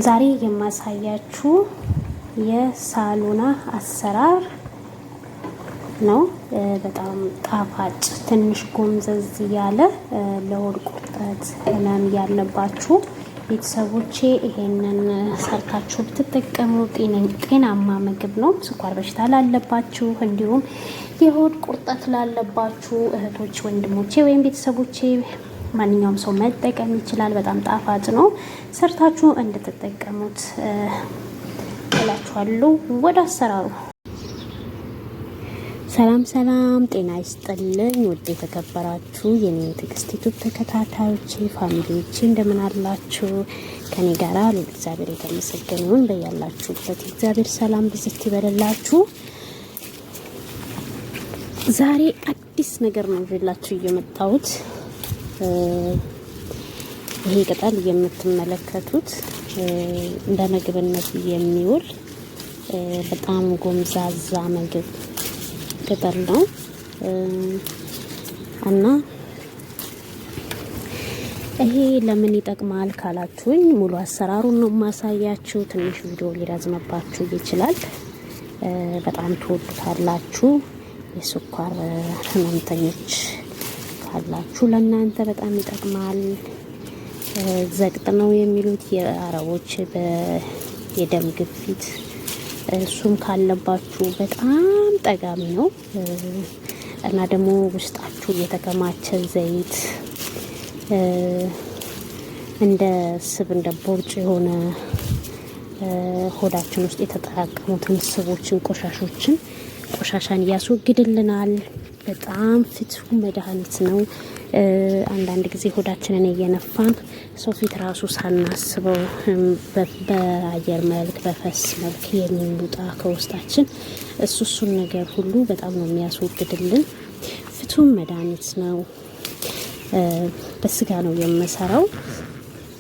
ዛሬ የማሳያችሁ የሳሎና አሰራር ነው። በጣም ጣፋጭ ትንሽ ጎምዘዝ ያለ ለሆድ ቁርጠት ህመም ያለባችሁ ቤተሰቦቼ ይሄንን ሰርታችሁ ብትጠቀሙ ጤናማ ምግብ ነው። ስኳር በሽታ ላለባችሁ እንዲሁም የሆድ ቁርጠት ላለባችሁ እህቶች፣ ወንድሞቼ ወይም ቤተሰቦቼ ማንኛውም ሰው መጠቀም ይችላል። በጣም ጣፋጭ ነው። ሰርታችሁ እንድትጠቀሙት እላችኋለሁ። ወደ አሰራሩ። ሰላም ሰላም፣ ጤና ይስጥልኝ ውድ የተከበራችሁ የኔ ትዕግስት ዩቲዩብ ተከታታዮቼ ፋሚሊዎቼ እንደምን አላችሁ? ከኔ ጋራ ለእግዚአብሔር የተመሰገነ ይሁን። በያላችሁበት እግዚአብሔር ሰላም ብዝት ይበልላችሁ። ዛሬ አዲስ ነገር ነው ይዤላችሁ እየመጣሁት። ይሄ ቅጠል የምትመለከቱት እንደ ምግብነት የሚውል በጣም ጎምዛዛ ምግብ ቅጠል ነው እና ይሄ ለምን ይጠቅማል ካላችሁኝ ሙሉ አሰራሩን ነው ማሳያችሁ። ትንሽ ቪዲዮ ሊረዝምባችሁ ይችላል። በጣም ትወዱታላችሁ። የስኳር ህመምተኞች ካላችሁ ለእናንተ በጣም ይጠቅማል። ዘቅጥ ነው የሚሉት የአረቦች የደም ግፊት እሱም ካለባችሁ በጣም ጠቃሚ ነው እና ደግሞ ውስጣችሁ የተከማቸ ዘይት እንደ ስብ እንደ ቦርጭ የሆነ ሆዳችን ውስጥ የተጠራቀሙትን ስቦችን ቆሻሻን ያስወግድልናል። በጣም ፍቱን መድኃኒት ነው። አንዳንድ ጊዜ ሆዳችንን እየነፋን ሰው ፊት ራሱ ሳናስበው በአየር መልክ በፈስ መልክ የሚወጣ ከውስጣችን እሱን ነገር ሁሉ በጣም ነው የሚያስወግድልን። ፍቱን መድኃኒት ነው። በስጋ ነው የምሰራው።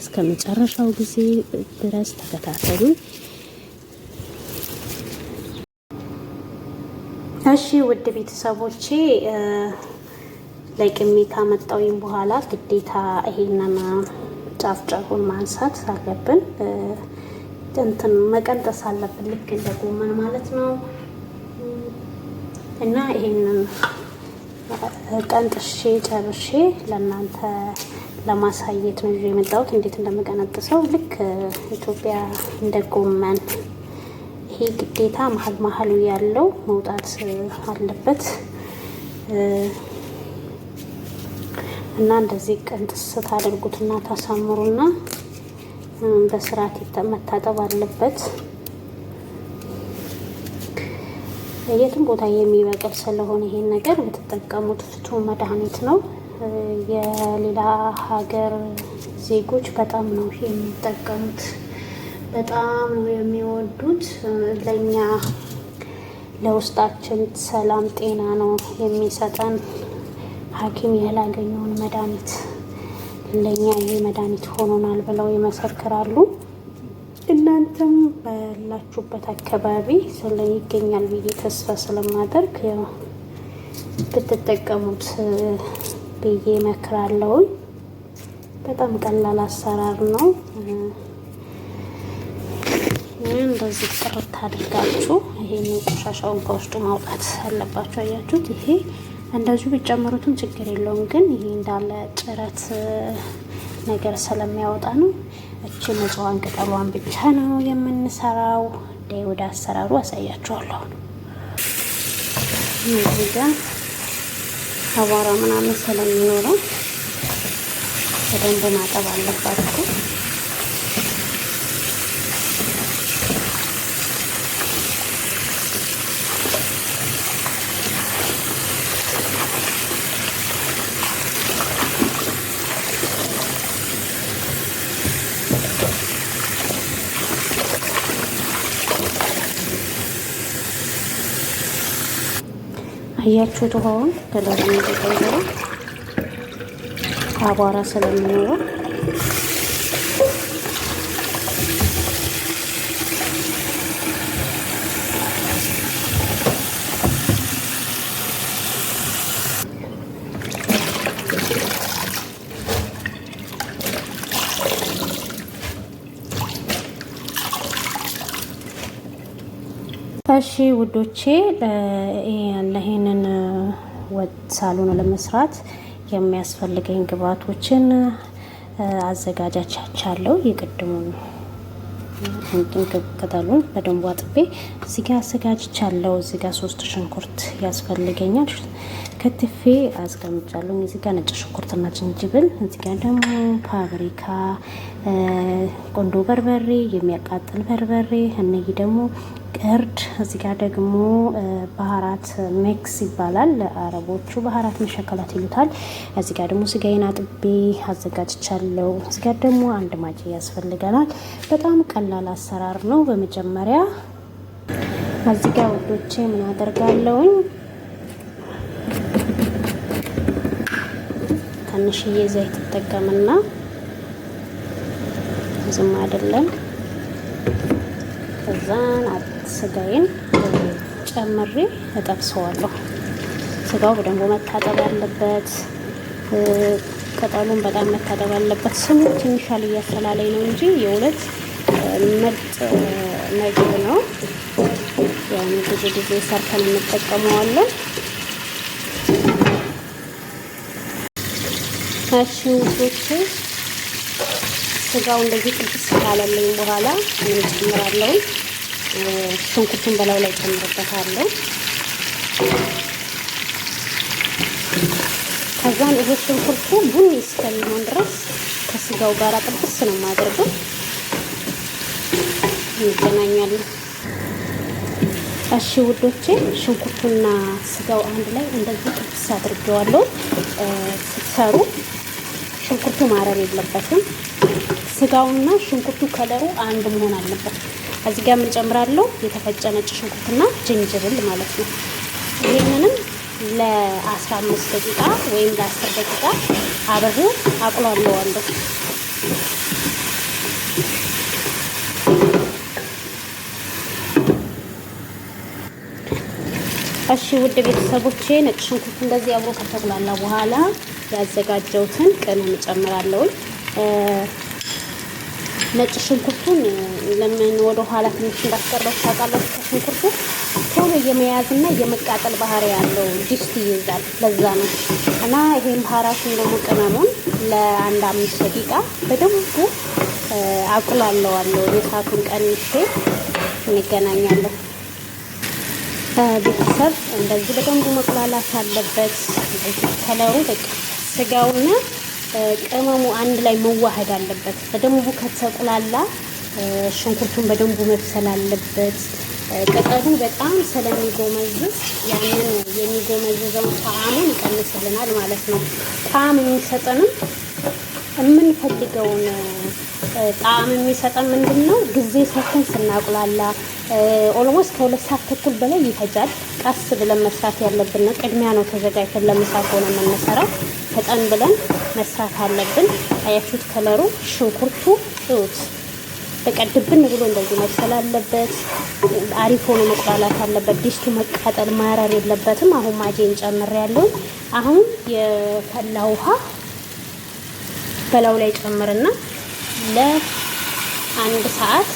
እስከ መጨረሻው ጊዜ ድረስ ተከታተሉኝ። እሺ ውድ ቤተሰቦቼ ለቅሜ ካመጣውኝ በኋላ ግዴታ ይሄንን ጫፍጫፉን ማንሳት አለብን። እንትን መቀንጠስ አለብን፣ ልክ እንደ ጎመን ማለት ነው። እና ይሄንን ቀንጥሼ ጨርሼ ለእናንተ ለማሳየት ነው የመጣሁት፣ እንዴት እንደምቀነጥሰው ልክ ኢትዮጵያ እንደ ጎመን። ይሄ ግዴታ መሀሉ ያለው መውጣት አለበት እና እንደዚህ ቀንጥስ ታደርጉትና ታሳምሩና በስርዓት መታጠብ አለበት። የትም ቦታ የሚበቅል ስለሆነ ይሄን ነገር ብትጠቀሙት ፍቱን መድኃኒት ነው። የሌላ ሀገር ዜጎች በጣም ነው የሚጠቀሙት፣ በጣም ነው የሚወዱት። ለኛ ለውስጣችን ሰላም ጤና ነው የሚሰጠን። ሐኪም ያላገኘውን መድኃኒት ለኛ ይህ መድኃኒት ሆኖናል ብለው ይመሰክራሉ። እናንተም ባላችሁበት አካባቢ ስለሚገኛል ብዬ ተስፋ ስለማደርግ ብትጠቀሙት ብዬ እመክራለሁ። በጣም ቀላል አሰራር ነው። እንደዚህ ጥርት አድርጋችሁ ይሄን ቆሻሻውን ከውስጡ ማውጣት አለባችሁ። አያችሁት? ይሄ እንደዚሁ ቢጨምሩትም ችግር የለውም፣ ግን ይሄ እንዳለ ጭረት ነገር ስለሚያወጣ ነው። እቺ ንጹሃን ቅጠሏን ብቻ ነው የምንሰራው። ወደ አሰራሩ አሳያችኋለሁ። እዚህ ጋር አቧራ ምናምን ስለሚኖረው በደንብ ማጠብ አለባችሁ። አያችሁት? ውሃውን ከለሩ የተቀየረው አቧራ ስለሚኖረው እሺ ውዶቼ ይሄንን ወጥ ሳሎን ለመስራት የሚያስፈልገኝ ግብአቶችን አዘጋጃቻለሁ። የቅድሙን ቅጠሉን በደንብ አጥቤ እዚህ ጋር አዘጋጅቻለሁ። እዚህ ጋር 3 ሽንኩርት ያስፈልገኛል፣ ከትፌ አስቀምጫለሁ። እዚህ ጋር ነጭ ሽንኩርትና ዝንጅብል፣ እዚህ ጋር ደግሞ ፓፕሪካ፣ ቆንዶ በርበሬ፣ የሚያቃጥል በርበሬ፣ እነዚህ ደግሞ እርድ፣ እዚህ ጋር ደግሞ ባህራት ሚክስ ይባላል። አረቦቹ ባህራት መሸከላት ይሉታል። እዚህ ጋር ደግሞ ስጋዬን አጥቤ አዘጋጅቻለሁ። እዚህ ጋር ደግሞ አንድ ማጂ ያስፈልገናል። በጣም ቀላል አሰራር ነው። በመጀመሪያ እዚህ ጋር ውዶቼ ምን አደርጋለሁኝ፣ ትንሽዬ ዘይት ተጠቀምና ዝም አይደለም ከዛን ስጋዬን ጨምሬ እጠብሰዋለሁ። ስጋው በደንብ መታጠብ አለበት። ቅጠሉን በጣም መታጠብ አለበት። ስሙ ትንሽ እያሰላለኝ ነው እንጂ የእውነት ምርጥ ምግብ ነው። ያው ብዙ ጊዜ ሰርተን እንጠቀመዋለን። እሺ ውዶቼ ስጋው እንደዚህ ጥብስ ካለልኝ በኋላ ምን ጨምራለሁ? ሽንኩርቱን በላዩ ላይ ጨምርበታለሁ። ከዛን ይሄ ሽንኩርቱ ቡኒ እስከሚሆን ድረስ ከስጋው ጋር ጥብስ ነው የማደርገው። እንገናኛለን። እሺ ውዶቼ ሽንኩርቱና ስጋው አንድ ላይ እንደዚህ ጥብስ አድርጌዋለሁ። ስትሰሩ ሽንኩርቱ ማረር የለበትም። ስጋውና ሽንኩርቱ ከለሩ አንድ መሆን አለበት። እዚህ ጋር ምን ጨምራለሁ? የተፈጨ ነጭ ሽንኩርትና ዝንጅብል ማለት ነው። ይሄንንም ለ15 ደቂቃ ወይም ለ10 ደቂቃ አብሬ አቁላለዋለሁ። እሺ ውድ ቤተሰቦቼ ነጭ ሽንኩርት እንደዚህ አብሮ ከተቁላላ በኋላ ያዘጋጀሁትን ቅመም ጨምራለሁ። ነጭ ሽንኩርቱን ለምን ወደ ኋላ ትንሽ እንዳስቀረው ታውቃላችሁ። ሽንኩርቱ ቶሎ የመያዝና የመቃጠል ባህሪ ያለው ዲስት ይይዛል። ለዛ ነው እና ይሄን ባህራቱን ደግሞ ቅመሙን ለአንድ 5 ደቂቃ በደንብ አቁላለዋለሁ። የሳቱን ቀንሼ እንገናኛለን። ቤተሰብ እንደዚህ በደንብ መቁላላት አለበት። ከለሩ በቃ ስጋውና ቅመሙ አንድ ላይ መዋሃድ አለበት። በደንቡ ከተቁላላ ሽንኩርቱን በደንቡ መብሰል አለበት። ቅጠሉ በጣም ስለሚጎመዝዝ ያንን የሚጎመዝዘውን ጣዕሙን ይቀንስልናል ማለት ነው። ጣዕም የሚሰጠንም የምንፈልገውን ጣዕም የሚሰጠን ምንድን ነው? ጊዜ ሰጥተን ስናቁላላ ኦልሞስት ከ2 ሰዓት ተኩል በላይ ይፈጃል። ቀስ ብለን መስራት ያለብን ቅድሚያ ነው። ተዘጋጅተን ለመስራት ሆነ የምንሰራው ፈጠን ብለን መስራት አለብን። አያችሁት? ከለሩ ሽንኩርቱ እውት በቀድብን ብሎ እንደዚህ መብሰል አለበት። አሪፍ ሆኖ መቁላላት አለበት። ዲስቱ መቃጠል ማረር የለበትም። አሁን ማጄን ጨምሬያለሁ። አሁን የፈላ ውሃ በላው ላይ ጨምርና ለ1 ሰዓት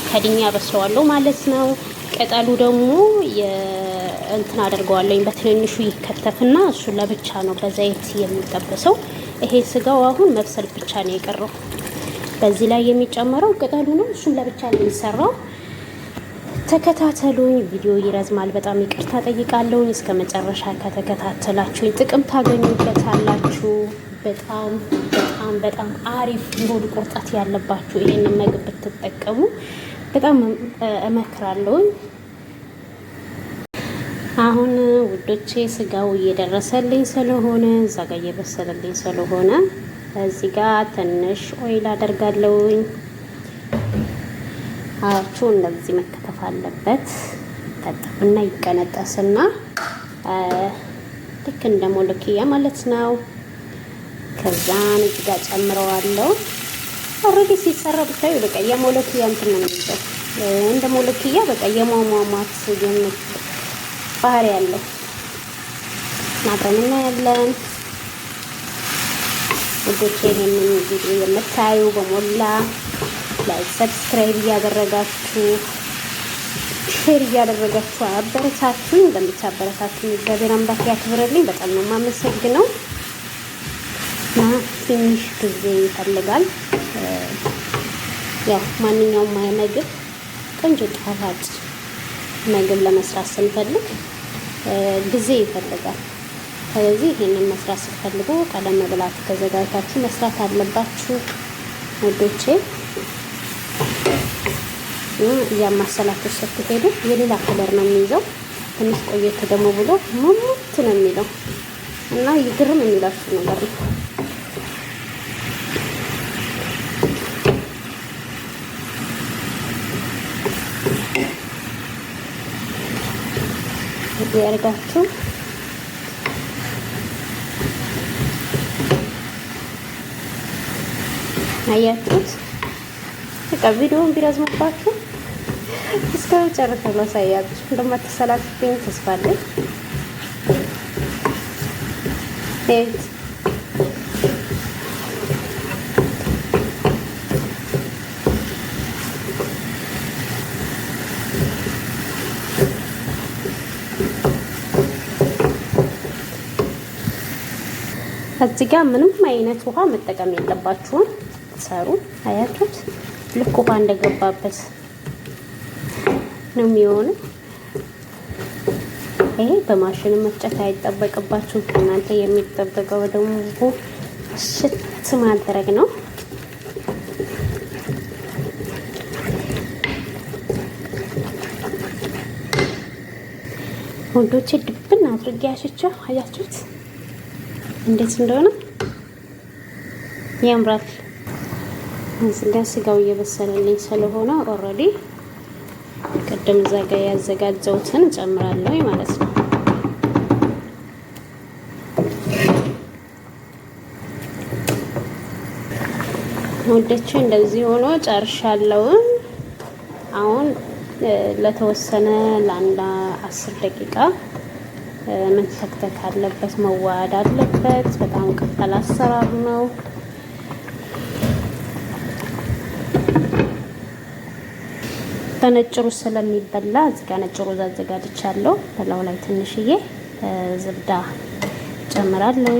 ከድኛ በስለዋለሁ ማለት ነው። ቅጠሉ ደግሞ እንትን አደርገዋለሁ በትንንሹ ይከተፍና እሱ ለብቻ ነው በዘይት የሚጠበሰው። ይሄ ስጋው አሁን መብሰል ብቻ ነው የቀረው። በዚህ ላይ የሚጨመረው ቅጠሉ ነው። እሱም ለብቻ ነው የሚሰራው። ተከታተሉኝ። ቪዲዮ ይረዝማል፣ በጣም ይቅርታ ጠይቃለሁ። እስከ መጨረሻ ከተከታተላችሁኝ ጥቅም ታገኙበታላችሁ። በጣም በጣም በጣም አሪፍ ሆድ ቁርጠት ያለባችሁ ይሄንን ምግብ ብትጠቀሙ በጣም እመክራለሁኝ። አሁን ውዶቼ ስጋው እየደረሰልኝ ስለሆነ እዛ ጋር እየበሰለልኝ ስለሆነ እዚህ ጋር ትንሽ ኦይል አደርጋለሁኝ። አያችሁ እንደዚህ መከተፍ አለበት። ተጠፍና ይቀነጠስና ልክ እንደ ሞለኪያ ማለት ነው። ከዛን እዚህ ጋር ጨምረዋለሁ። ኦልሬዲ ሲሰራ ብታዩ በቃ የሞለኪያ እንትን ነው የሚለው እንደ ሞለኪያ በቃ የሟሟማት ባህሪ ያለው አብረን እናያለን። ውዶቼ ይሄንን ቪዲዮ የምታዩ በሞላ ላይክ ሰብስክራይብ እያደረጋችሁ ሼር እያደረጋችሁ አበረታቱኝ። እንደምታበረታቱኝ እግዚአብሔር አምላክ ያክብርልኝ። በጣም ነው የማመሰግነው። እና ትንሽ ጊዜ ይፈልጋል። ያው ማንኛውም ምግብ ቆንጆ ጣፋጭ ምግብ ለመስራት ስንፈልግ ጊዜ ይፈልጋል። ስለዚህ ይሄንን መስራት ስትፈልጉ ቀደም ብላችሁ ተዘጋጅታችሁ መስራት አለባችሁ ውዶቼ። እያማሰላችሁ ስትሄዱ የሌላ ከለር ነው የሚይዘው። ትንሽ ቆየት ደግሞ ብሎ ሙሙት ነው የሚለው እና ይግርም የሚላችሁ ነገር ነው። ያርጋችሁ አያችሁት። በቃ ቪዲዮውን ቢረዝምባችሁ እስከ መጨረሻው ላሳያችሁ። እንደማትሰላችሁኝ ተስፋ አለኝ። እዚህ ጋር ምንም አይነት ውሃ መጠቀም የለባችሁም። ሰሩ አያችሁት፣ ልክ ውሃ እንደገባበት ነው የሚሆነው። ይሄ በማሽን መፍጨት አይጠበቅባችሁም። እናንተ የሚጠበቀው ደግሞ ሽት ማድረግ ነው። ወንዶቼ ድብን አድርጌ ያሽቸው አያችሁት እንዴት እንደሆነ ያምራል። ስጋው እየበሰለልኝ ስለሆነ ኦልሬዲ ቅድም እዛ ጋር ያዘጋጀሁትን ጨምራለሁ ማለት ነው። ወንዶቼ እንደዚህ ሆኖ ጨርሻለሁ። አሁን ለተወሰነ ለአንድ 10 ደቂቃ መንተክተክ አለበት፣ መዋሃድ አለበት። በጣም ቀላል አሰራር ነው። በነጭ ሩዝ ስለሚበላ እዚህ ጋር ነጭ ሩዝ አዘጋጅቻለሁ። በላዩ ላይ ትንሽዬ ዝብዳ ጨምራለሁ።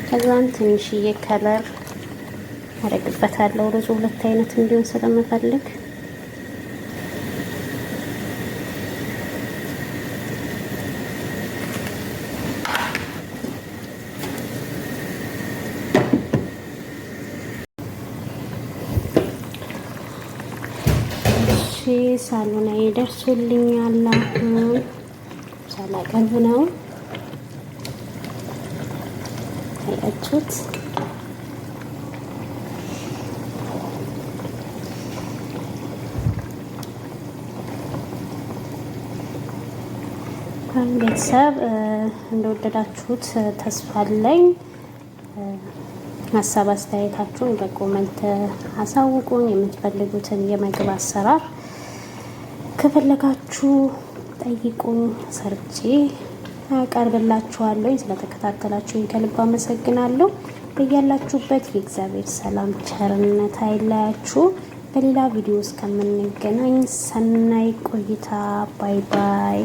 ከዛም ትንሽዬ ከለር አደርግበታለሁ። ሩዙ ሁለት አይነት እንዲሆን ስለምፈልግ ሳሎና ይደርሱልኛል። አሁን ሳላቀርብ ነው ያያችሁት። ቤተሰብ እንደወደዳችሁት ተስፋ አለኝ። ሀሳብ አስተያየታችሁን በኮመንት አሳውቁኝ። የምትፈልጉትን የምግብ አሰራር ከፈለጋችሁ ጠይቁኝ፣ ሰርቼ አቀርብላችኋለሁ። ስለተከታተላችሁኝ ከልብ አመሰግናለሁ። በያላችሁበት የእግዚአብሔር ሰላም ቸርነት አይለያችሁ። በሌላ ቪዲዮ እስከምንገናኝ ሰናይ ቆይታ። ባይ ባይ።